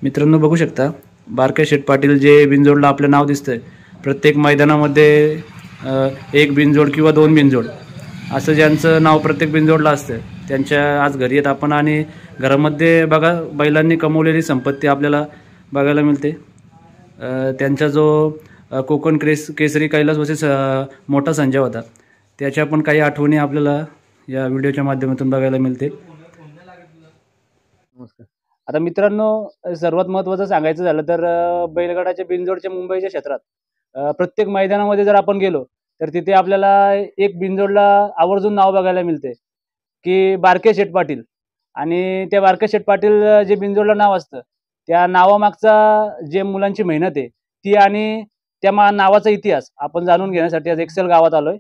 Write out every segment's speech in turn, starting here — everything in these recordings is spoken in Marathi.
मित्रांनो बघू शकता बारके शेठ पाटील जे बिनजोडला आपलं नाव दिसतंय प्रत्येक मैदानामध्ये एक बिनजोड किंवा दोन बिनजोड असं ज्यांचं नाव प्रत्येक बिनजोडला असतं त्यांच्या आज घरी येत आपण आणि घरामध्ये बघा बैलांनी कमवलेली संपत्ती आपल्याला बघायला मिळते। त्यांचा जो कोकण केसरी कैलास वर्सेस मोठा संजय होता त्याच्या पण काही आठवणी आपल्याला या व्हिडिओच्या माध्यमातून बघायला मिळते। नमस्कार। आता मित्रांनो सर्वात महत्त्वाचं सांगायचं झालं तर बैलगाडाच्या बिनजोडच्या मुंबईच्या क्षेत्रात प्रत्येक मैदानामध्ये जर आपण गेलो तर तिथे आपल्याला एक बिनजोडला आवर्जून नाव बघायला मिळते की बारके शेठ पाटील। आणि त्या बारके शेठ पाटील जे बिनजोडला नाव असतं त्या नावामागचा जे मुलांची मेहनत आहे ती आणि त्या नावाचा इतिहास आपण जाणून घेण्यासाठी आज एक्सेल गावात आलोय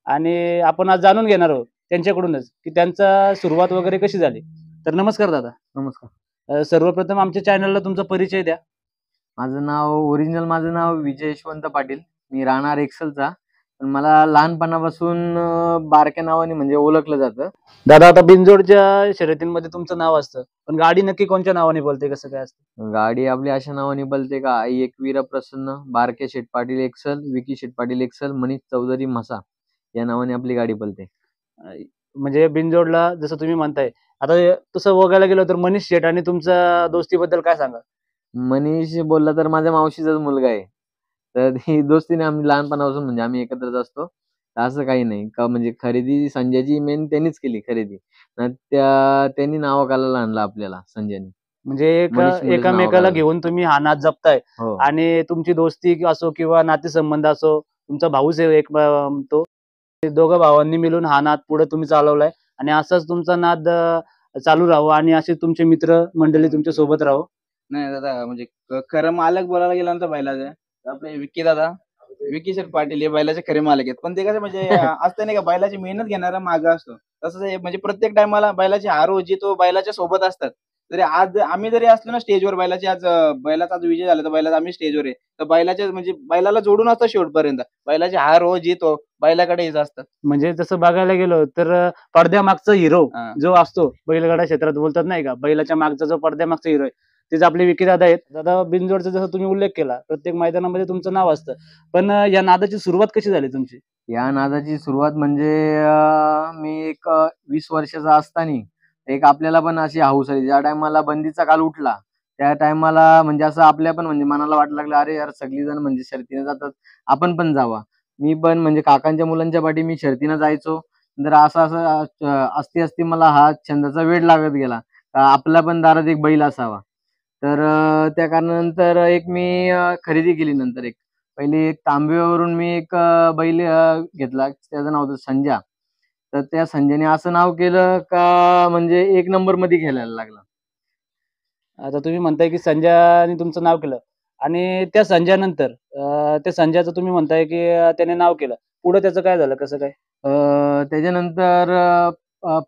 आणि आपण आज जाणून घेणार आहोत त्यांच्याकडूनच की त्यांचा सुरुवात वगैरे कशी झाली। तर नमस्कार दादा। नमस्कार। सर्वप्रथम आमच्या चॅनलला तुमचा परिचय द्या। माझं नाव विजय यशवंत पाटील। मी राहणार एक्सेलचा, पण मला लहानपणापासून बारक्या नावाने म्हणजे ओळखलं जातं। दादा आता बिनजोडच्या शर्यतींमध्ये तुमचं नाव असतं पण गाडी नक्की कोणत्या नावाने बोलते कसं काय असतं? गाडी आपली अशा नावाने बोलते का आई एकवीरा प्रसन्न, बारके शेठ पाटील एक्सेल, विकी शेठ पाटील एक्सेल, मनीष चौधरी म्हसा या नावाने आपली गाडी बोलते। म्हणजे बिनजोडला जसं तुम्ही म्हणताय आता तसं बघायला गेलो तर मनीष शेठ आणि तुमच्या दोस्तीबद्दल काय सांगा? मनीष बोलला तर माझ्या मावशीचाच मुलगा आहे, तर ही दोस्तीने आम्ही लहानपणापासून म्हणजे आम्ही एकत्रच असतो। असं काही नाही का म्हणजे खरेदी संजयची मेन त्यांनीच केली खरेदी, त्यांनी नावाकाला आणला आपल्याला संजयनी। म्हणजे मनीष मुलेच एकामेकाला नावाकाला। घेऊन तुम्ही हा नाद जपताय हो आणि तुमची दोस्ती असो किंवा नातेसंबंध असो तुमचा भाऊच आहे एक तो ते दोघं भावांनी मिळून हा नाद पुढे तुम्ही चालवलाय आणि असाच तुमचा नाद चालू राहावं आणि असे तुमचे मित्र मंडळी तुमच्या सोबत राहो। नाही दादा म्हणजे खरं मालक बोलायला गेला ना तर बैलाचे आपले विकी दादा, विकी शेठ पाटील हे बैलाचे खरे मालक आहेत। पण ते कसं म्हणजे असतं नाही का बैलाची मेहनत घेणारा मागं असतो, तसंच हे म्हणजे प्रत्येक टायमाला बैलाची हार हो जीत बैलाच्या सोबत असतात। तरी आज आम्ही जरी असलो ना स्टेजवर बैलाची आज बैलाचा आज विजय झाला तर बैलाचा आम्ही स्टेजवर आहे तर बैलाचे म्हणजे बैलाला जोडून असतं शेवटपर्यंत। बैलाची हार हो जीत हो बैलाकडे हेच असतात। म्हणजे जसं बघायला गेलो तर पडद्यामागचा हिरो हा. जो असतो बैलगाडा क्षेत्रात बोलतात नाही का बैलाच्या मागचा जो पडद्यामागचा हिरो आहे तेच आपले विकी दादा आहेत। दादा बिनजोडचा जसं तुम्ही उल्लेख केला प्रत्येक मैदानामध्ये तुमचं नाव असतं, पण या नादाची सुरुवात कशी झाली तुमची? या नादाची सुरुवात म्हणजे मी एक 20 वर्षाचा असताना एक आपल्याला पण अशी हौस आली। ज्या टायमाला बंदीचा काल उठला त्या टायमाला म्हणजे असं आपल्या पण म्हणजे मनाला वाटू लागलं, अरे यार सगळीजण म्हणजे शर्यतीने जातात, आपण पण जावा। मी पण म्हणजे काकांच्या मुलांच्या पाठी मी शर्यतीनं जायचो। तर असं असती मला हा छंदाचा वेड लागत गेला, आपल्या पण दारात एक बैल असावा। तर त्या कारणानंतर एक मी खरेदी केली। नंतर पहिली एक तांबेवरून मी एक बैल घेतला, त्याचं नाव होतं संजा। तर त्या संजयने असं नाव केलं का म्हणजे एक नंबर मध्ये खेळायला लागला। आता तुम्ही म्हणताय की संजयने तुमचं नाव केलं आणि त्या संजयानंतर त्या संजयाचं तुम्ही म्हणताय की त्याने नाव केलं, पुढे त्याचं काय झालं कसं काय? त्याच्यानंतर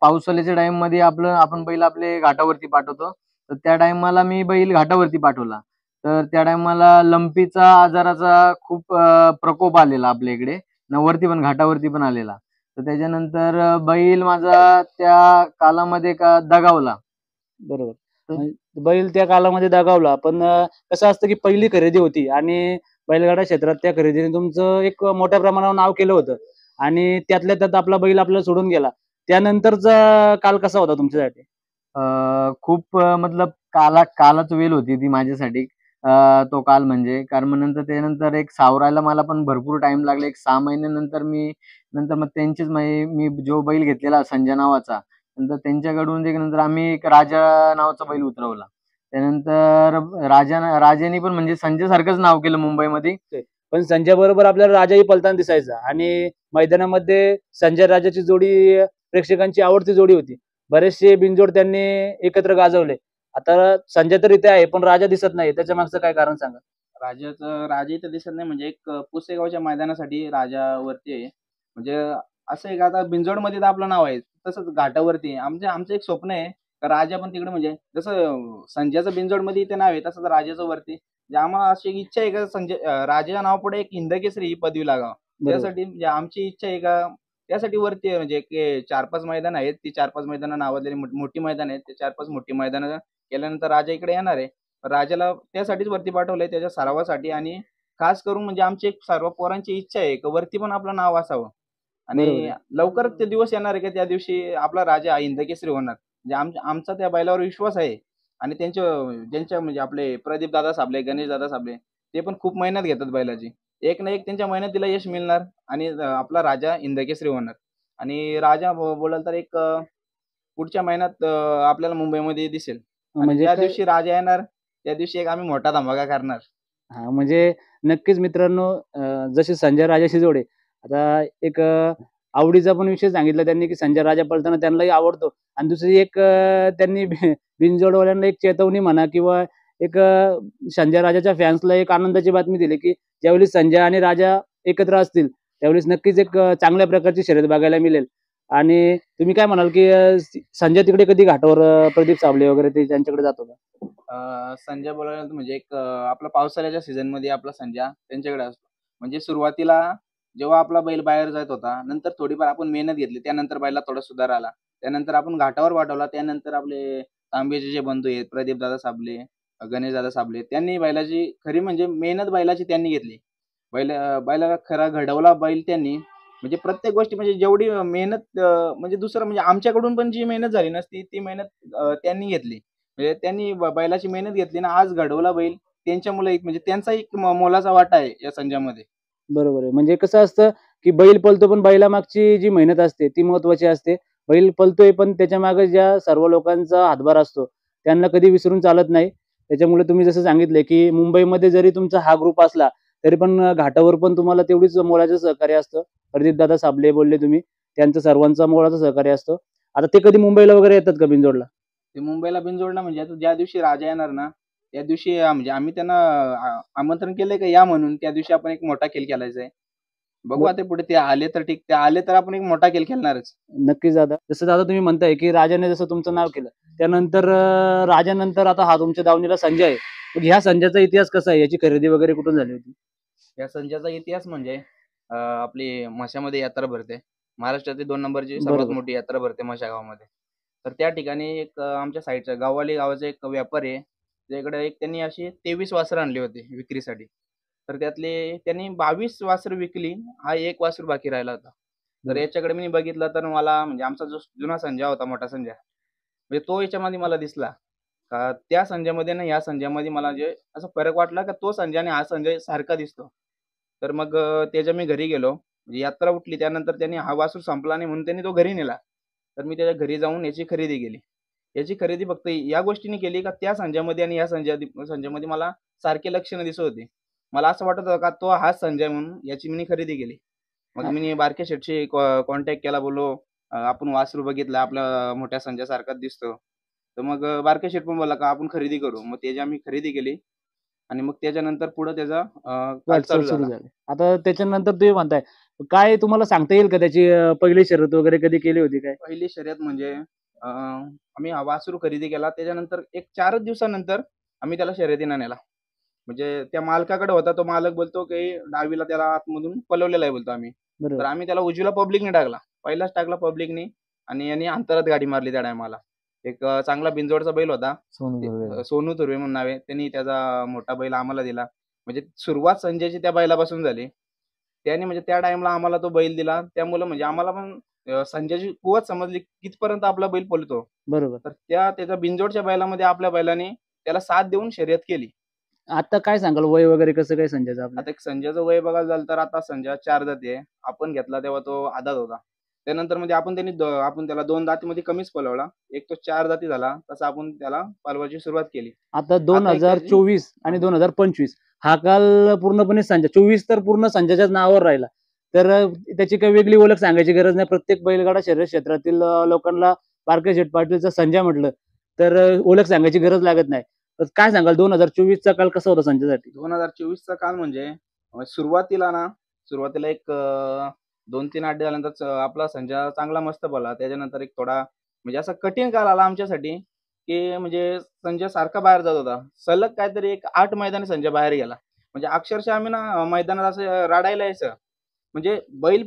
पावसाळ्याच्या टाइममध्ये आपण बैल आपले घाटावरती पाठवतो, तर त्या टायमाला मी बैल घाटावरती पाठवला। तर त्या टायमाला लंपीचा आजाराचा खूप प्रकोप आलेला आपल्या इकडे वरती पण घाटावरती पण आलेला। तर त्याच्यानंतर बैल माझा त्या कालामध्ये दगावला। बरोबर। बैल त्या कालामध्ये दगावला, पण कसं असतं की पहिली खरेदी होती आणि बैलगाडा क्षेत्रात त्या खरेदीने तुमचं एक मोठ्या प्रमाणावर नाव केलं होतं आणि त्यातल्या त्यात आपला बैल आपल्याला सोडून गेला। त्यानंतरचा काल कसा होता तुमच्यासाठी? खूप मतलब कालाच वेल होती ती माझ्यासाठी। तो काल म्हणजे कारण मग नंतर त्यानंतर एक सावरायला मला पण भरपूर टाइम लागला। एक 6 महिन्यानंतर नंतर मग त्यांचीच मी जो बैल घेतलेला संजय नावाचा, नंतर त्यांच्याकडून नंतर आम्ही एक राजा नावाचा बैल उतरवला। त्यानंतर राजाने पण म्हणजे संजय सारखंच नाव केलं मुंबईमध्ये। पण संजय बरोबर आपल्याला राजाही पलताना दिसायचा आणि मैदानामध्ये संजय राजाची जोडी प्रेक्षकांची आवडती जोडी होती। बरेचसे बिनजोड त्यांनी एकत्र गाजवले। आता संजय तर इथे आहे पण राजा दिसत नाही, त्याच्या मागचं काय कारण सांगा? राजा इथं दिसत नाही म्हणजे एक पुसेगावच्या मैदानासाठी राजा वरती आहे। म्हणजे असं आहे का आता बिनजोडमध्ये तर आपलं नाव आहे तसंच घाटावरती आमचं एक स्वप्न आहे का राजा पण तिकडे म्हणजे जसं संजयचं बिनजोडमध्ये इथे नाव आहे तसंच राजाचं वरती म्हणजे आम्हाला अशी एक इच्छा आहे का राजाच्या नावापुढे एक हिंदकेसरी ही पदवी लागावं। बरोबर। त्यासाठी म्हणजे आमची इच्छा आहे का त्यासाठी वरती आहे म्हणजे की 4-5 मैदान आहेत, ती 4-5 मैदानं नावाजलेली मोठी मैदान आहेत, ते 4-5 मोठी मैदानं केल्यानंतर राजा इकडे येणार आहे राजाला त्यासाठीच वरती पाठवलंय त्याच्या सरावासाठी आणि खास करून म्हणजे आमची एक सर्व पोरांची इच्छा आहे की वरती पण आपलं नाव असावं बरोबर आणि आहे. लवकरच ते दिवस येणार आहे की त्या दिवशी आपला राजा हिंदकेसरी होणार. म्हणजे आमचा त्या बैलावर विश्वास आहे आणि ज्यांच्या म्हणजे आपले प्रदीप दादा साबळे, गणेश दादा साबळे ते पण खूप मेहनत घेतात बैलाची. एक ना एक त्यांच्या मेहनतीला यश मिळणार आणि आपला राजा हिंदकेसरी होणार. आणि राजा बोलाल तर एक पुढच्या महिन्यात आपल्याला मुंबईमध्ये दिसेल आणि म्हणजे ज्या काय दिवशी राजा येणार त्या दिवशी एक आम्ही मोठा धमाका करणार. हां, म्हणजे नक्कीच मित्रांनो, जसे संजय राजा शिजोडे आता एक आवडीचा पण विषय सांगितला त्यांनी, की संजय राजा पळताना त्यांनाही आवडतो आणि दुसरी एक त्यांनी बिनजोडवाल्यांना एक चेतवणी म्हणा किंवा एक संजय राजाच्या फॅन्सला एक आनंदाची बातमी दिली, की ज्यावेळी संजय आणि राजा एकत्र असतील, त्यावेळेस नक्कीच एक चांगल्या प्रकारची शर्यत बघायला मिळेल. आणि तुम्ही काय म्हणाल, की संजय तिकडे कधी घाटावर प्रदीप साबळे वगैरे ते त्यांच्याकडे जातो का? संजय बोलायला तर म्हणजे एक आपला पावसाळ्याच्या सीझन मध्ये आपला संजय त्यांच्याकडे असतो. म्हणजे सुरुवातीला जेव्हा आपला बैल बाहेर जात होता, नंतर थोडीफार आपण मेहनत घेतली. त्यानंतर बैलात थोडा सुधार आला. त्यानंतर आपण घाटावर पाठवला. त्यानंतर आपले तांबेचे जे बंधू आहेत, प्रदीपदादा साबळे, गणेशदादा साबळे, त्यांनी बैलाची खरी म्हणजे मेहनत बैलाची त्यांनी घेतली. बैलाला खरा घडवला बैल त्यांनी. म्हणजे प्रत्येक गोष्टी म्हणजे जेवढी मेहनत म्हणजे दुसरं म्हणजे आमच्याकडून पण जी मेहनत झाली नसती, ती मेहनत त्यांनी घेतली. म्हणजे त्यांनी बैलाची मेहनत घेतली ना, आज घडवला बैल. त्यांच्यामुळे एक म्हणजे त्यांचा एक मोलाचा वाटा आहे या संजयमध्ये. बरोबर आहे. म्हणजे कसं असतं, की बैल पळतो पण बैलामागची जी मेहनत असते ती महत्त्वाची असते. बैल पळतोय पण त्याच्यामागे ज्या सर्व लोकांचा हातभार असतो, त्यांना कधी विसरून चालत नाही. त्याच्यामुळे तुम्ही जसं सांगितले, की मुंबईमध्ये जरी तुमचा हा ग्रुप असला, तरी पण घाटावर पण तुम्हाला तेवढीच मोलाचं सहकार्य असतं. प्रदीपदादा साबळे बोलले तुम्ही, त्यांचं सर्वांचं मोलाचं सहकार्य असतं. आता ते कधी मुंबईला वगैरे येतात का बिनजोडला? ते मुंबईला बिनजोडला म्हणजे आता ज्या दिवशी राजा येणार ना, त्या दिवशी म्हणजे आम्ही त्यांना आमंत्रण केलंय का या म्हणून. त्या दिवशी आपण एक मोठा खेळ खेळायचा आहे. बघू आता पुढे ते आले तर ठीक. ते आले तर आपण एक मोठा खेळ खेळणारच. नक्कीच दादा. जसं दादा तुम्ही म्हणताय, की राजाने जसं तुमचं नाव केलं, त्यानंतर राजानंतर आता हा तुमच्या दावणीला संजय आहे. मग ह्या संजयचा इतिहास कसा आहे? याची खरेदी वगैरे कुठून झाली होती? या संजयचा इतिहास म्हणजे आपली म्हशामध्ये यात्रा भरते. महाराष्ट्रातील 2 नंबरची सर्वात बरोबर. मोठी यात्रा भरते म्हशा गावामध्ये. तर त्या ठिकाणी एक आमच्या साईडचा गाववाली गावाचा एक व्यापारी आहे. त्याच्याकडे एक त्यांनी अशी 23 वासरं आणली होती विक्रीसाठी. तर त्यातले त्यांनी 22 वासरं विकली. हा एक वासरू बाकी राहिला होता. तर बरोबर. याच्याकडे मी बघितलं तर मला म्हणजे आमचा जो जुना संजय होता, मोठा संजय, म्हणजे तो याच्यामध्ये मला दिसला. का त्या संजयमध्ये आणि ह्या संजयमध्ये मला जे असा फरक वाटला का तो संजय आणि हा संजय सारखा दिसतो. तर मग त्याच्या मी घरी गेलो. म्हणजे यात्रा उठली त्यानंतर त्यांनी हा वासरू संपला नाही म्हणून त्यांनी तो घरी नेला. तर मी त्याच्या घरी जाऊन याची खरेदी केली. याची खरेदी फक्त या गोष्टीने केली का त्या संजयमध्ये आणि या संजयमध्ये मला सारखे लक्षणं दिसत होती. मला असं वाटत होतं का तो हाच संजय म्हणून याची मी खरेदी केली. मग हां. मी बारके शेठशी कॉन्टॅक्ट केला. बोललो आपण वासरू बघितलं आपल्या मोठ्या संजयसारखाच दिसतो. तर मग बारके शेठ पण बोलला का आपण खरेदी करू. मग त्याची आम्ही खरेदी केली आणि मग त्याच्यानंतर पुढे त्याचा काळ वाटचाल चालू सुरू झाला. झाली. आता त्याच्यानंतर तुम्ही म्हणताय, काय तुम्हाला सांगता येईल का त्याची पहिली शर्यत वगैरे कधी केली होती काय? पहिली शर्यत म्हणजे आम्ही हा वासरू खरेदी केला. त्याच्यानंतर एक 4च दिवसानंतर आम्ही त्याला शर्यतीला नेला. म्हणजे त्या मालकाकडे होता. तो मालक बोलतो, की डावीला त्याला आतमधून पळवलेला आहे बोलतो आम्ही. तर बरोबर. आम्ही त्याला उजवीला पब्लिकने टाकला. पहिलाच टाकला पब्लिकने आणि याने अंतरात गाडी मारली त्या टायमाला. एक चांगला बिनजोडचा बैल होता. सोनू बरोबर. सोनू तुर्वे म्हणून नाव आहे. त्यांनी त्याचा मोठा बैल आम्हाला दिला. म्हणजे सुरुवात संजयची त्या बैलापासून झाली. त्याने म्हणजे त्या टाईमला आम्हाला तो बैल दिला. त्यामुळं म्हणजे आम्हाला पण संजयची कुवत समजली कितपर्यंत आपला बैल पळतो. बरोबर. तर त्याच्या बिनजोडच्या बैलामध्ये आपल्या बैलाने त्याला साथ देऊन शर्यत केली. आता काय सांगाल वय वगैरे कसं काय संजयचं आपल्या? आता एक संजयचं वय बघायला झालं तर आता संजय 4 दाती आहे. आपण घेतला तेव्हा तो आदात होता. त्यानंतर म्हणजे आपण त्याला 2 दातीमध्ये कमीच पळवला. एक तो 4 दाती झाला. तसं आपण त्याला पळवायची सुरुवात केली. आता आता एक त्याची 2024 आणि 2025 हा काल पूर्णपणे संजय 24 तर पूर्ण संजयच्याच नावावर राहिला. तर त्याची काही वेगळी ओळख सांगायची गरज नाही. प्रत्येक बैलगाडा शर्यत क्षेत्रातील लोकांना बारके शेठ पाटीलचा संजय म्हटलं तर ओळख सांगायची गरज लागत नाही. तर काय सांगाल 2024 चा काल कसा होता संजयसाठी? 2024 चा काल म्हणजे सुरुवातीला एक 2-3 अड्डे झाल्यानंतर आपला संजय चांगला मस्त पळाला. त्याच्यानंतर एक थोडा म्हणजे असा कठीण काळ आला आमच्यासाठी, की म्हणजे संजय सारखा बाहेर जात होता. सलग काहीतरी एक 8 मैदानी संजय बाहेर गेला. म्हणजे अक्षरशः आम्ही ना मैदानात असं रडायला यायचं. म्हणजे बैल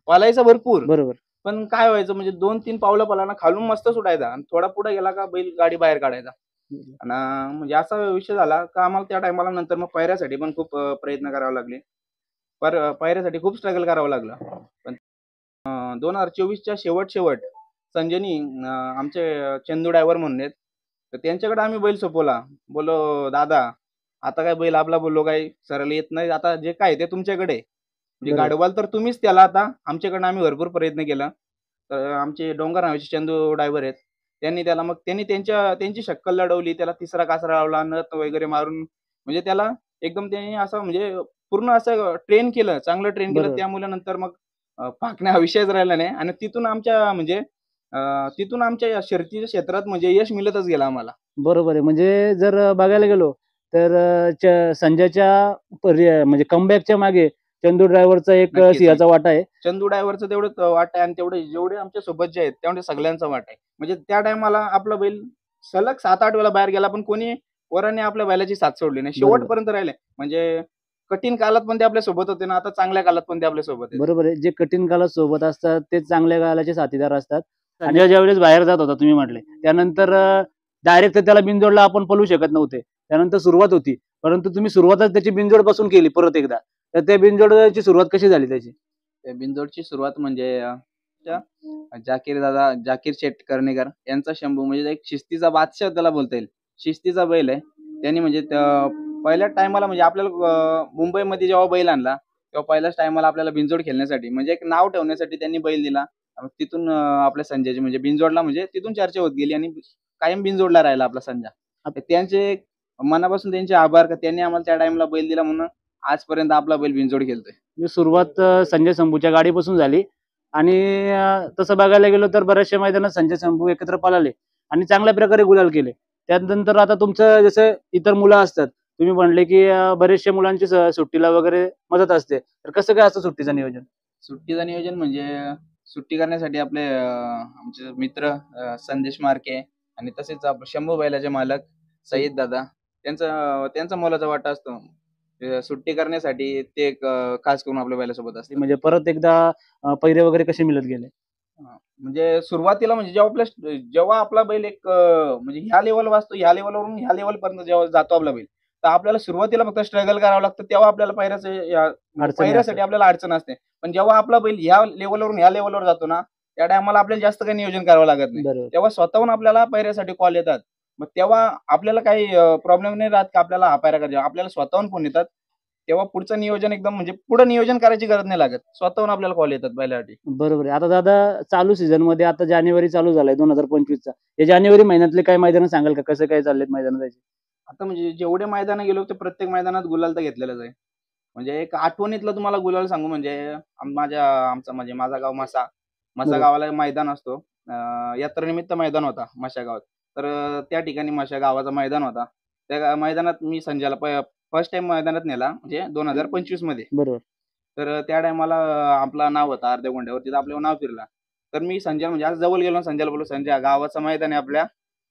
पळायचा भरपूर, बरोबर. पण काय व्हायचं म्हणजे 2-3 पावलं पळाला खालून मस्त सुटायचा आणि थोडा पुढे गेला का बैल गाडी बाहेर काढायचा. आणि म्हणजे असा विषय झाला का आम्हाला त्या टायमाला नंतर मग पायऱ्यासाठी पण खूप प्रयत्न करावे लागले. पायऱ्यासाठी खूप स्ट्रगल करावं लागलं. पण 2024च्या शेवट संजयनी आमचे चंदू ड्रायव्हर म्हणून आहेत. तर त्यांच्याकडे आम्ही बैल सोपवला. बोललो, "दादा, आता काय बैल आपला बोललो काही सरळ येत नाही. आता जे काय आहे ते तुमच्याकडे आहे. म्हणजे बरोबर. गाडवाल तर तुम्हीच त्याला आता. आमच्याकडनं आम्ही भरपूर प्रयत्न केला." तर आमचे डोंगर नावाचे चंदू ड्रायव्हर आहेत. त्यांनी त्यांची शक्कल लढवली. त्याला तिसरा कासरा लावला, नथ वगैरे मारून म्हणजे त्याला एकदम त्यांनी असं म्हणजे पूर्ण असं ट्रेन केलं, चांगलं ट्रेन केलं. बरोबर. त्यामुळे नंतर मग फाकण्या हा विषयच राहिला नाही आणि तिथून आमच्या या शर्यतीच्या क्षेत्रात म्हणजे यश मिळतच गेलं आम्हाला. बरोबर आहे. म्हणजे जर बघायला गेलो तर संजयच्या म्हणजे कमबॅकच्या मागे चंदू ड्रायव्हरचा एक नक्कीच, सिंहाचा नक्कीच. वाटा आहे. चंदू ड्रायव्हरचं तेवढंच वाटा आहे आणि तेवढे जेवढे आमच्या सोबत जे आहेत, तेवढे सगळ्यांचा वाटा आहे. म्हणजे त्या टायमाला आपला बैल सलग 7-8 वेळा बाहेर गेला, पण कोणी पोरांनी आपल्या बैलाची साथ सोडली नाही. बरोबर. शेवटपर्यंत राहिले. म्हणजे कठीण काळात पण ते आपल्या सोबत होते ना, आता चांगल्या काळात पण ते आपल्या सोबत आहेत. बरोबर आहे. जे कठीण काळात सोबत असतात ते चांगल्या काळाचे साथीदार असतात. संजय ज्यावेळेस बाहेर जात होता तुम्ही म्हटले, त्यानंतर डायरेक्ट त्याला बिनजोडला आपण पळवू शकत नव्हते. त्यानंतर सुरुवात होती. परंतु तुम्ही सुरुवातच त्याची बिनजोडपासून केली परत एकदा. तर त्या बिनजोडची सुरुवात कशी झाली त्याची? त्या बिनजोडची सुरुवात म्हणजे जाकीर शेठ कर्णेकर यांचा शंभू म्हणजे एक शिस्तीचा बादशाह त्याला बोलता येईल. शिस्तीचा बैल आहे. त्यांनी म्हणजे पहिल्याच टायमाला म्हणजे आपल्याला मुंबईमध्ये जेव्हा बैल आणला, तेव्हा पहिल्याच टायमाला आपल्याला बिनजोड खेळण्यासाठी म्हणजे एक नाव ठेवण्यासाठी त्यांनी बैल दिला. तिथून आपल्या संजयची म्हणजे बिनजोडला म्हणजे तिथून चर्चा होत गेली आणि कायम बिनजोडला राहिला आपला संजय. तर त्यांचे मनापासून त्यांचे आभार का त्यांनी आम्हाला त्या टाईमला बैल दिला म्हणून आजपर्यंत आपला बैल बिनजोड खेळतोय. म्हणजे सुरुवात संजय शंभूच्या गाडीपासून झाली आणि तसं बघायला गेलो तर बऱ्याचशा मैदानात संजय शंभू एकत्र पळाले आणि चांगल्या प्रकारे गुलाल केले. त्यानंतर आता तुमचं जसं इतर मुलं असतात, तुम्ही म्हणले की बरेचशा मुलांची सुट्टीला वगैरे मदत असते. तर कसं काय असतं सुट्टीचं नियोजन? सुट्टीचं नियोजन म्हणजे सुट्टी करण्यासाठी आपले आमचे मित्र संदेश मार्के आणि तसेच शंभू बैलाचे मालक सईद दादा त्यांचा त्यांचा मोलाचा वाटा असतो. सुट्टी करण्यासाठी ते एक खास करून आपल्या बैलासोबत असतात. म्हणजे परत एकदा पैरे वगैरे कसे मिळत गेले? म्हणजे सुरुवातीला म्हणजे जेव्हा आपला बैल एक म्हणजे ह्या लेव्हल वाजतो, ह्या लेव्हलवरून ह्या लेव्हलपर्यंत जेव्हा जातो आपला बैल, तर आपल्याला सुरुवातीला फक्त स्ट्रगल करावं लागतं. तेव्हा आपल्याला म्हणजे अडचणी पायऱ्यासाठी असतात. आपल्याला अडचण असते. पण जेव्हा आपला बैल ह्या लेव्हलवरून ह्या लेव्हलवर जातो ना, त्या टायमाला आपल्याला जास्त काही नियोजन करावं लागत नाही. बरोबर. तेव्हा स्वतःहून आपल्याला पायऱ्यासाठी कॉल येतात. मग तेव्हा आपल्याला काही प्रॉब्लेम नाही राहत, की आपल्याला हा पायरा करायचा. आपल्याला स्वतःहून फोन येतात. तेव्हा पुढचं नियोजन एकदम म्हणजे पुढं नियोजन करायची गरज नाही लागत. स्वतःहून आपल्याला कॉल येतात बैलासाठी. बरोबर आहे. आता दादा चालू सीझनमध्ये आता जानेवारी चालू झालाय 2025चा. या जानेवारी महिन्यातले काही मैदान सांगाल का? कसं काय चाललेत मैदान त्याचे? आता म्हणजे जेवढे मैदानं गेलो, ते प्रत्येक मैदानात गुलाल तर घेतलेलाच आहे. म्हणजे एक आठवणीतला तुम्हाला गुलाल सांगू म्हणजे माझा गाव म्हसा बरोबर. गावाला मैदान असतो. यात्रेनिमित्त मैदान होता म्हशा गावात. तर त्या ठिकाणी म्हशा गावाचा मैदान होता. त्या मैदानात मी संजयला फर्स्ट टाईम मैदानात नेला म्हणजे 2025 मध्ये. बरोबर. तर त्या टायमाला आपलं नाव होतं अर्ध्या गोंड्यावर. तिथं आपलं नाव फिरला. तर मी संजय म्हणजे आज जवळ गेलो आणि संजयला बोललो, "संजय गावाचं मैदान आहे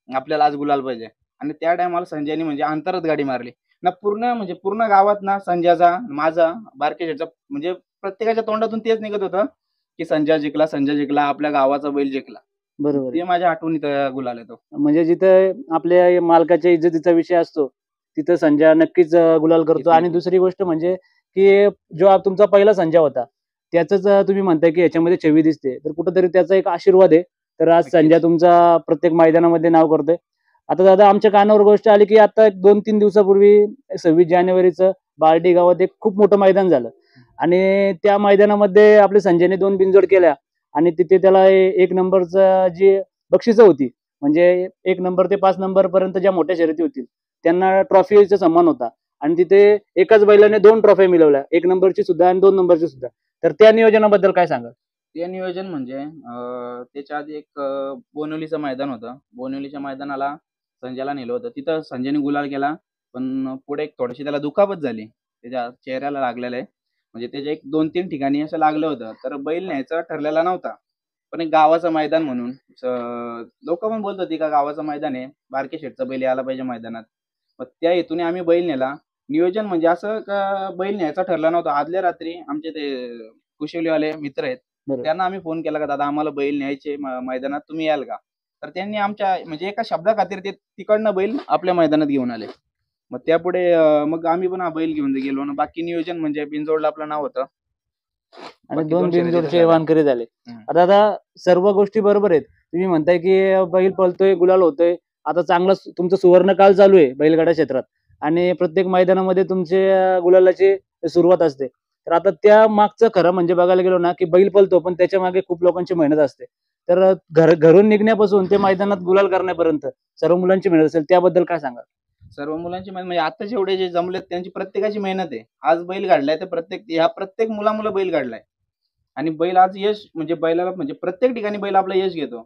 आपल्याला आज गुलाल पाहिजे." आणि त्या टायमाला संजयनी म्हणजे अंतरात गाडी मारली. ना पूर्ण गावात ना संजयचा, माझा, बारके शेठचा म्हणजे प्रत्येकाच्या तोंडातून तेच निघत होतं, की संजय जिंकला, संजय जिंकला, आपल्या गावाचा बैल जिंकला. बरोबर आहे. ते माझ्या आठवणीत गुलाल आहे तो. म्हणजे जिथं आपल्या या मालकाच्या इज्जतीचा विषय असतो, तिथं संजय नक्कीच गुलाल करतो. आणि नक्कीच. दुसरी गोष्ट म्हणजे की जो तुमचा पहिला संजय होता, त्याचंच तुम्ही म्हणताय की याच्यामध्ये छवी दिसते. तर कुठेतरी त्याचा एक आशीर्वाद आहे. तर आज संजय नक्कीच. तुमचा प्रत्येक मैदानामध्ये नाव करतोय. आता दादा आमच्या कानावर गोष्ट आली की आता 2-3 दिवसापूर्वी 26 जानेवारीचं बार्डी गावात एक खूप मोठं मैदान झालं आणि त्या मैदानामध्ये आपल्या संजयने 2 बिनजोड केल्या आणि तिथे त्याला 1 नंबरचं जी बक्षिसं होती, म्हणजे 1 नंबर ते 5 नंबर पर्यंत ज्या मोठ्या शर्यती होतील, त्यांना ट्रॉफीचा सन्मान होता आणि तिथे एकाच बैलाने 2 ट्रॉफ्या मिळवल्या. 1 नंबरची सुद्धा आणि 2 नंबरची सुद्धा. तर त्या नियोजनाबद्दल काय सांगाल? ते नियोजन म्हणजे त्याच्या आधी एक बोनिवलीचं मैदान होतं. बोनिवलीच्या मैदानाला संजयला नेलं होतं. तिथं संजयने गुलाल केला. पण पुढे एक थोडीशी त्याला दुखापत झाली. त्याच्या चेहऱ्याला लागलेलं आहे. म्हणजे त्याच्या एक 2-3 ठिकाणी असं लागलं होतं. तर बैल न्यायचा ठरलेला नव्हता. पण एक गावाचं मैदान म्हणून लोकं पण बोलत होती का गावाचं मैदान आहे. बारके शेठचा बैल यायला पाहिजे मैदानात. मग त्या हेतूने आम्ही बैल नेला. नियोजन म्हणजे असं का बैल न्यायचा ठरला नव्हता. आदल्या रात्री आमचे ते कुशिवलीवाले मित्र आहेत. बरोबर. त्यांना आम्ही फोन केला का दादा आम्हाला बैल न्यायचे मैदानात तुम्ही याल का? तर त्यांनी आमच्या म्हणजे एका शब्दाखातीर ते तिकडनं बैल आपल्या मैदानात घेऊन आले. मग त्यापुढे मग आम्ही पण हा बैल घेऊन गेलो आणि बाकी नियोजन म्हणजे बिनजोडला आपलं नाव होतं आणि बाकी 2 2 शर्यती बिनजोडचे झाल्या. वानकरी झाले. हम्म. आता सर्व गोष्टी बरोबर आहेत. तुम्ही म्हणताय की बैल पळतोय, गुलाल होतोय. आता चांगला तुमचं सुवर्णकाळ चालू आहे बैलगाडा क्षेत्रात आणि प्रत्येक मैदानामध्ये तुमचे गुलालाची सुरुवात असते. तर आता त्या मागचं खरं म्हणजे बघायला गेलो ना, की बैल पळतो पण त्याच्या मागे खूप लोकांची मेहनत असते. तर घरून निघण्यापासून ते मैदानात गुलाल करण्यापर्यंत सर्व मुलांची मेहनत असेल. त्याबद्दल काय सांगाल? सर्व मुलांची मेहनत म्हणजे आता जेवढे जे जमलेत त्यांची प्रत्येकाची मेहनत आहे. आज बैल घडलाय तर प्रत्येक मुला-मुलं बैल घडलाय. आणि बैल आज यश म्हणजे बैलाला म्हणजे प्रत्येक ठिकाणी बैल आपलं यश घेतो.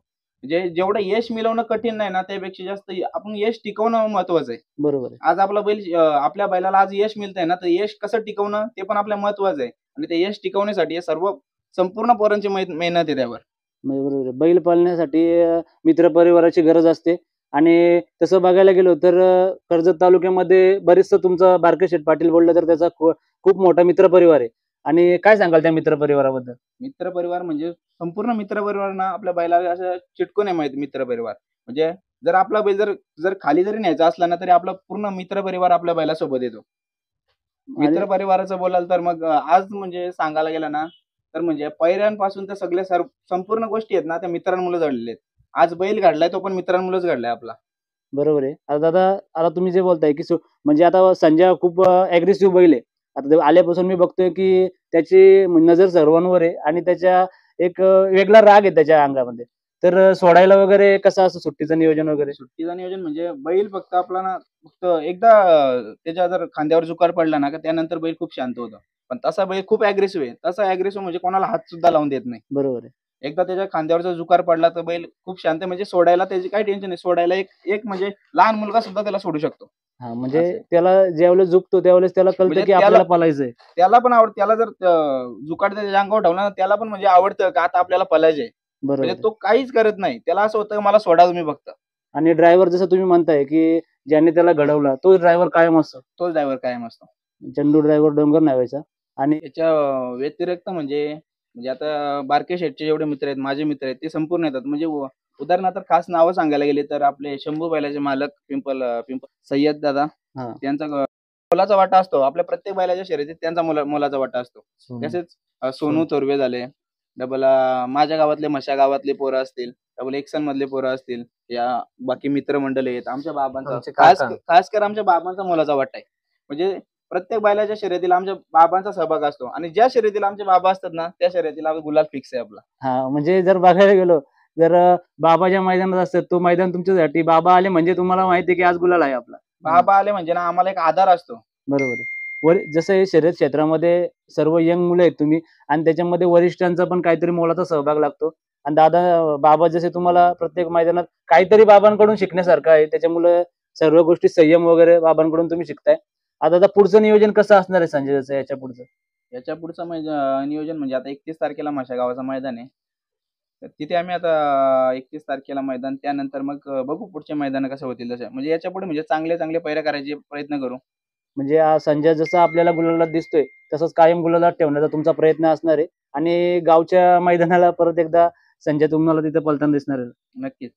म्हणजे जेवढं यश मिळवणं कठीण नाही ना, त्यापेक्षा जास्त आपण यश टिकवणं महत्वाचं आहे. बरोबर आहे. आज आपला बैल आपल्या बैलाला आज यश मिळतंय ना, तर यश कसं टिकवणं ते पण आपल्या महत्वाचं आहे. आणि ते यश टिकवण्यासाठी हे सर्व संपूर्ण पोरांची मेहनत आहे त्यावर. म्हणजे बरोबर आहे. बैल पाळण्यासाठी मित्रपरिवाराची गरज असते आणि तसं बघायला गेलो तर कर्जत तालुक्यामध्ये बरेचसं तुमचं बारके शेठ पाटील बोललं तर त्याचा खूप मोठा मित्रपरिवार आहे. आणि काय सांगाल त्या मित्रपरिवाराबद्दल? मित्रपरिवार म्हणजे संपूर्ण मित्रपरिवार ना आपल्या बैलाला असं चिटकून आहे माहित मित्रपरिवार. म्हणजे जर आपला बैल जर खाली जरी न्यायचा असला ना, तरी आपला पूर्ण मित्रपरिवार आपल्या बैलासोबत येतो. आणि मित्रपरिवाराचं बोलाल तर मग आज म्हणजे सांगायला गेलं ना, तर म्हणजे पैऱ्यांपासून तर सगळे संपूर्ण गोष्टी आहेत ना, त्या मित्रांमुळे घडलेल्या आहेत. आज बैल घडलाय तो पण मित्रांमुळेच घडलाय आपला. बरोबर आहे. आता दादा आता तुम्ही जे बोलताय की म्हणजे आता संजय खूप अग्रेसिव्ह बैल आहे. आता ते आल्यापासून मी बघतोय की त्याची नजर सर्वांवर आहे आणि त्याच्या एक वेगळा राग आहे त्याच्या अंगामध्ये. तर सोडायला वगैरे कसं असं सुट्टीचं नियोजन वगैरे? सुट्टीचं नियोजन म्हणजे बैल फक्त आपला ना फक्त एकदा त्याच्या जर खांद्यावर जुकार पडला ना, का त्यानंतर बैल खूप शांत होतो. पण तसा बैल खूप अग्रेसिव्ह आहे. तसा अग्रेसिव्ह म्हणजे कोणाला हात सुद्धा लावून देत नाही. बरोबर आहे. एकदा त्याच्या खांद्यावरचा जुकार पडला तर बैल खूप शांत आहे. म्हणजे सोडायला त्याची काही टेन्शन नाही. सोडायला एक एक म्हणजे लहान मुलगा सुद्धा त्याला सोडू शकतो. हां, म्हणजे असं आहे. त्याला ज्यावेळेस झुकतो त्यावेळेस त्याला कळतं म्हणजे की आपल्याला पळायचंय. त्याला पण त्याला जर जुकाड त्याच्या अंगावर ठेवला ना, त्याला पण म्हणजे आवडतं का आता आपल्याला पळायचंय. बरोबर म्हणजे आहे. तो काहीच करत नाही. त्याला असं होतं मला सोडा तुम्ही फक्त. आणि ड्रायव्हर जसं तुम्ही म्हणताय की ज्याने त्याला घडवला तोच ड्रायव्हर कायम असतो. तोच ड्रायव्हर कायम असतो. चंदू ड्रायव्हर डोंगर नावाचा. आणि याच्या व्यतिरिक्त म्हणजे म्हणजे आता बारके शेठचे जेवढे मित्र आहेत, माझे मित्र आहेत ते संपूर्ण येतात. म्हणजे उदाहरणार्थ खास नावं सांगायला गेली तर आपले शंभू बैलाचे मालक पिंपल सय्यद दादा हां. त्यांचा मोलाचा वाटा असतो. आपल्या प्रत्येक बैलाच्या शर्यतीत त्यांचा मोलाचा वाटा असतो. तसेच सोनू तोरवे झाले. डबल माझ्या गावातले मशा गावातले पोरं असतील, डबल एक्सन मधले पोरं असतील, या बाकी मित्रमंडळी आहेत. आमच्या बाबांचा आमचे खास काका. खास कर आमच्या बाबांचा मोलाचा वाटा आहे. म्हणजे प्रत्येक बैलाच्या शर्यतीला आमच्या बाबांचा सहभाग असतो आणि ज्या शर्यतीला आमचे बाबा असतात ना, त्या शर्यतीला गुलाल फिक्स आहे आपला. हां, म्हणजे जर बघायला गेलो जर बाबाच्या मैदानात असतात तो मैदान तुमच्यासाठी बाबा आले म्हणजे तुम्हाला माहिती आहे की आज गुलाल आहे आपला. बाबा आले म्हणजे ना आम्हाला एक आधार असतो. बरोबर आहे. जसं हे शर्यत क्षेत्रामध्ये सर्व यंग मुलं आहेत तुम्ही आणि त्याच्यामध्ये वरिष्ठांचा पण काहीतरी मोलाचा सहभाग लागतो. आणि बाबा जसे तुम्हाला प्रत्येक मैदानात काहीतरी बाबांकडून शिकण्यासारखं आहे. त्याच्यामुळे सर्व गोष्टी संयम वगैरे बाबांकडून तुम्ही शिकताय. आता पुढचं नियोजन कसं असणार आहे संजयचं याच्या पुढचं? याच्या पुढचं नियोजन म्हणजे आता 31 तारखेला माशा गावाचं मैदान आहे. तर तिथे आम्ही आता 31 तारखेला मैदान त्यानंतर मग बघू पुढचे मैदान कसं होतील तसे. म्हणजे याच्यापुढे म्हणजे चांगले पैरे करायचे प्रयत्न करू. म्हणजे संजय जसा आपल्याला गुलालात दिसतोय तसंच कायम गुलालात ठेवण्याचा तुमचा प्रयत्न असणार आहे आणि गावच्या मैदानाला परत एकदा संजय तुम्हाला तिथे पळताना दिसणार आहे. नक्कीच.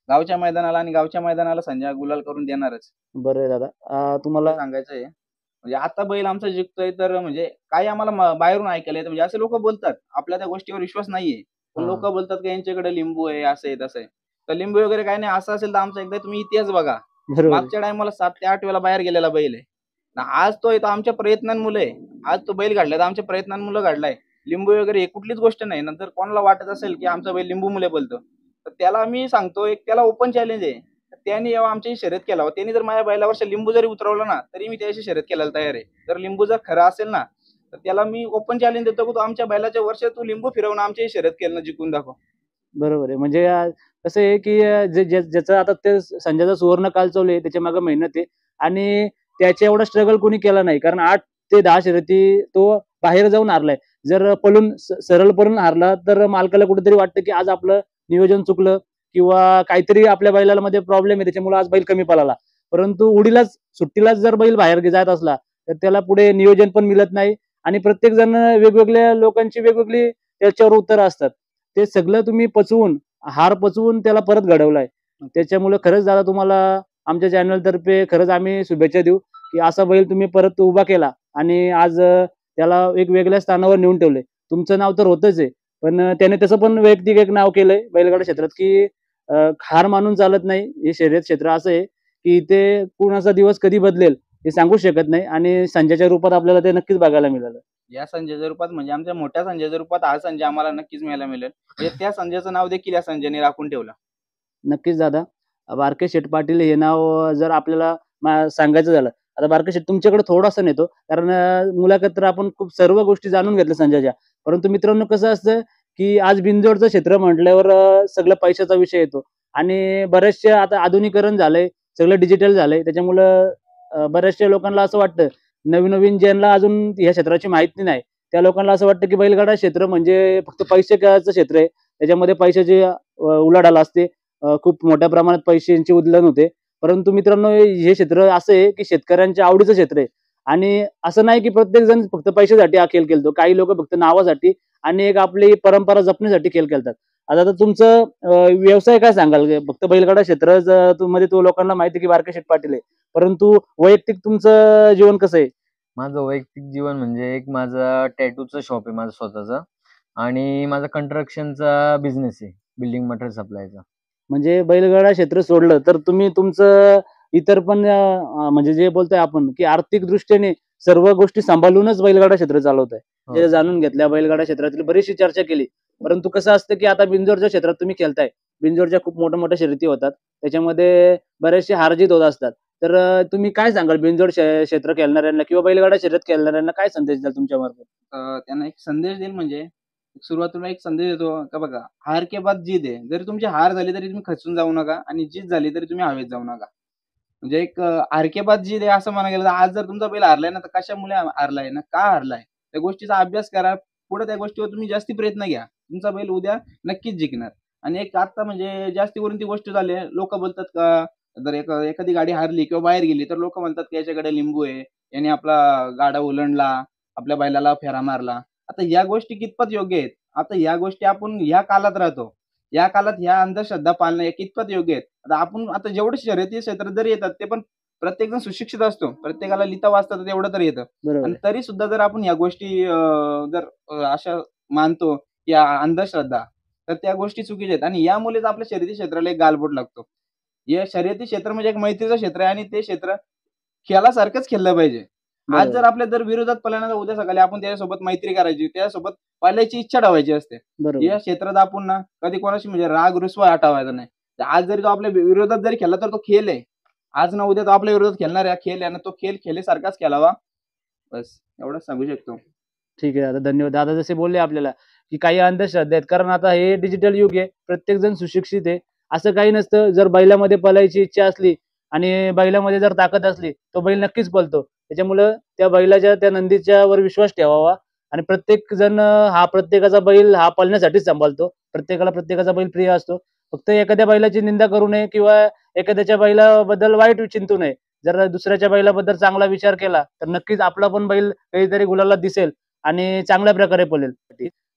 गावच्या मैदानाला संजय गुलाल करून देणारच. बरं आहे दादा. तुम्हाला सांगायचं आहे म्हणजे आता बैल आमचा जिंकतोय तर म्हणजे काही आम्हाला बाहेरून ऐकायला येतं. म्हणजे असे लोक बोलतात. आपल्या त्या गोष्टीवर विश्वास नाहीये. पण हां. लोक बोलतात की यांच्याकडे लिंबू आहे, असं आहे, तसं आहे. तर लिंबू वगैरे काही नाही. असं असेल तर आमचा एकदा तुम्ही इतिहास बघा. बरोबर आहे. मागच्या टायमाला 7 ते 8 वेळेला बाहेर गेलेला बैल आहे. आज तो इथं आमच्या प्रयत्नांमुळे आहे. आज तो बैल घडलाय तर आमच्या प्रयत्नांमुळे घडलाय. लिंबू वगैरे हे कुठलीच गोष्ट नाही. नंतर कोणाला वाटत असेल की आमचा बैल लिंबूमुळे बोलतो, तर त्याला मी सांगतो एक त्याला ओपन चॅलेंज आहे. त्याने जेव्हा आमच्याशी शर्यत केला, त्यांनी जर माझ्या बैलावर लिंबू जरी उतरवलं ना, तरी मी त्याच्याशी शर्यत करायला तयार आहे. जर लिंबू जर खरा असेल ना, तर त्याला मी ओपन चॅलेंज देतो की तू आमच्या बैलाच्या वर्ष तू लिंबू फिरवून आमच्याशी शर्यत केलं जिंकून दाखव. बरोबर आहे. म्हणजे कसं आहे की ज्याचं आता ते संजयचा सुवर्ण काल चालू आहे त्याच्या मागे मेहनत आहे आणि त्याच्या एवढा स्ट्रगल कोणी केला नाही. कारण 8 ते 10 शर्यती तो बाहेर जाऊन हारलाय. जर पळून सरळ पळून हारला तर मालकाला कुठेतरी वाटतं की आज आपलं नियोजन चुकलं किंवा काहीतरी आपल्या बैलाला मध्ये प्रॉब्लेम आहे त्याच्यामुळे आज बैल कमी पळाला. परंतु सुट्टीलाच जर बैल बाहेर जात असला तर त्याला पुढे नियोजन पण मिळत नाही आणि प्रत्येक जण वेगवेगळ्या लोकांची वेगवेगळी त्याच्यावर उत्तरं असतात. ते सगळं तुम्ही हार पचवून त्याला परत घडवलाय. त्याच्यामुळे खरंच दादा तुम्हाला आमच्या चॅनलतर्फे खरंच आम्ही शुभेच्छा देऊ की असा बैल तुम्ही परत उभा केला आणि आज त्याला एक वेगळ्या स्थानावर नेऊन ठेवले. तुमचं नाव तर होतच आहे, पण त्याने तसं पण वैयक्तिक एक नाव केलंय बैलगाडा क्षेत्रात की हार मानून चालत नाही. हे शर्यत क्षेत्र असं आहे की इथे कुणाचा दिवस कधी बदलेल हे सांगू शकत नाही आणि संजयच्या रूपात आपल्याला ते नक्कीच बघायला मिळालं. या संजयच्या रूपात म्हणजे आमच्या मोठ्या संजयच्या रूपात हा संजय आम्हाला नक्कीच मिळायला मिळेल. म्हणजे त्या संजयचं नाव देखील या संजयने राखून ठेवलं. नक्कीच दादा. बारके शेठ पाटील हे नाव जर आपल्याला सांगायचं झालं, आता बारके शेठ तुमच्याकडे थोडंसं नेतो कारण मुलाखत तर आपण खूप सर्व गोष्टी जाणून घेतल्या संजयच्या. परंतु मित्रांनो कसं असतं की आज बिनजोडचं क्षेत्र म्हटल्यावर सगळं पैशाचा विषय येतो आणि बरेचसे आता आधुनिकीकरण झालंय, सगळं डिजिटल झालंय. त्याच्यामुळं बऱ्याचशा लोकांना असं वाटतं, नवीन-नवीन ज्यांना अजून या क्षेत्राची माहिती नाही, त्या लोकांना असं वाटतं की बैलगाडा क्षेत्र म्हणजे फक्त पैशाचं क्षेत्र आहे. त्याच्यामध्ये पैशाची उलाढाल असते. खूप मोठ्या प्रमाणात पैशांची उधळण होते. परंतु मित्रांनो हे क्षेत्र असं आहे की शेतकऱ्यांच्या आवडीचं क्षेत्र आहे आणि असं नाही की प्रत्येक जण फक्त पैशासाठी हा खेळ खेळतो. काही लोक फक्त नावासाठी आणि एक आपली परंपरा जपण्यासाठी खेळ खेळतात. आता तर तुमचं व्यवसाय काय सांगाल? फक्त बैलगाडा क्षेत्र मध्ये तो लोकांना माहिती आहे की बारके शेठ पाटील आहे. परंतु वैयक्तिक तुमचं जीवन कसं आहे? माझं वैयक्तिक जीवन म्हणजे एक माझं टॅटूचं शॉप आहे माझं स्वतःचं आणि माझा कंस्ट्रक्शनचा बिझनेस आहे, बिल्डिंग मटेरियल सप्लायचा. म्हणजे बैलगाडा क्षेत्र सोडलं तर तुम्ही तुमचं इतर पण म्हणजे जे बोलतोय आपण की आर्थिक दृष्टीने सर्व गोष्टी सांभाळूनच बैलगाडा क्षेत्र चालवताय. हो. जे जाणून घेतल्या बैलगाडा क्षेत्रातील बरीचशी चर्चा केली. परंतु कसं असतं की आता बिनजोडच्या क्षेत्रात तुम्ही खेळताय. बिनजोडच्या खूप मोठ्या-मोठ्या शर्यती होतात. त्याच्यामध्ये बरेचसे हार-जीत होत असतात. तर तुम्ही काय सांगाल बिनजोड क्षेत्र खेळणाऱ्यांना किंवा बैलगाडा शर्यत खेळणाऱ्यांना काय संदेश द्याल तुमच्यामार्फत? त्यांना एक संदेश देईल म्हणजे सुरुवातीला एक संदेश देतो का बघा, हार के बाद जीत आहे. जरी तुमची हार झाली तरी तुम्ही खचून जाऊ नका आणि जीत झाली तरी तुम्ही हवेत जाऊ नका. म्हणजे एक हार के बाद जीत आहे असं म्हणायला गेलं तर आज जर तुमचा बैल हारलाय ना, तर कशामुळे हारलाय ना, का हारलाय? त्या गोष्टीचा अभ्यास करा. पुढे त्या गोष्टीवर तुम्ही जास्ती प्रयत्न घ्या. तुमचा बैल उद्या नक्कीच जिंकणार. आणि एक आता म्हणजे जास्ती करून ती गोष्ट झाली आहे. लोकं बोलतात का जर एखादी गाडी हारली किंवा बाहेर गेली, तर लोकं म्हणतात की याच्याकडे लिंबू आहे. याने आपला गाडा ओलांडला, आपल्या बैलाला फेरा मारला. आता या गोष्टी कितपत योग्य आहेत? आता या गोष्टी आपण या काळात राहतो. या काळात ह्या अंधश्रद्धा पाळणं हे कितपत योग्य आहेत? आता आपण आता जेवढे शर्यती क्षेत्रात जरी येतात, ते पण प्रत्येकजण सुशिक्षित असतो. प्रत्येकाला लिहिता वाचता तर तेवढं तरी येतं. बरोबर आणि आहे. तरी सुद्धा जर आपण ह्या गोष्टी जर अशा मानतो की अंधश्रद्धा, तर त्या गोष्टी चुकीच्या आहेत आणि यामुळेच आपल्या शर्यती क्षेत्राला एक गालबोट लागतो. हे शर्यती क्षेत्र म्हणजे एक मैत्रीचं क्षेत्र आहे आणि ते क्षेत्र खेळासारखंच खेळलं पाहिजे. आज बरोबर जर आपल्या जर विरोधात पळाला तर उद्या सकाळी आपण त्याच्यासोबत मैत्री करायची, त्याच्यासोबत पळायची इच्छा ठेवायची असते. बरोबर. या क्षेत्रात आपण ना कधी कोणाशी म्हणजे राग रुसवा हटवायचा नाही. तर आज जरी तो आपल्या विरोधात जरी खेळला तर तो खेळ आहे. आज ना उद्या तो आपल्या विरोधात खेळणार आहे. हा खेळ आहे ना, तो खेळ खेळल्यासारखाच खेळावा. बस एवढंच सांगू शकतो. ठीक आहे दादा, धन्यवाद. दादा जसे बोलले आपल्याला, की काही अंधश्रद्धा आहेत. कारण आता हे डिजिटल युग आहे. प्रत्येकजण सुशिक्षित आहे. असं काही नसतं. जर बैलामध्ये पळायची इच्छा असली आणि बैलामध्ये जर ताकद असली, तो बैल नक्कीच पळतो. त्याच्यामुळं त्या बैलाच्या, त्या नंदीच्या वर विश्वास ठेवावा आणि प्रत्येक जण हा प्रत्येकाचा बैल हा पळण्यासाठीच सांभाळतो. प्रत्येकाला प्रत्येकाचा बैल प्रिय असतो. फक्त एखाद्या बैलाची निंदा करू नये किंवा एखाद्याच्या बैलाबद्दल वाईट चिंतू नये. जर दुसऱ्याच्या बैलाबद्दल चांगला विचार केला, तर नक्कीच आपला पण बैल कधीतरी गुलालात दिसेल आणि चांगल्या प्रकारे पळेल.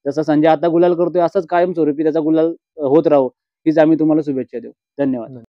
जसा संजय आता गुलाल करतोय, असाच कायमस्वरूपी त्याचा गुलाल होत राहो, हीच आम्ही तुम्हाला शुभेच्छा देऊ. धन्यवाद.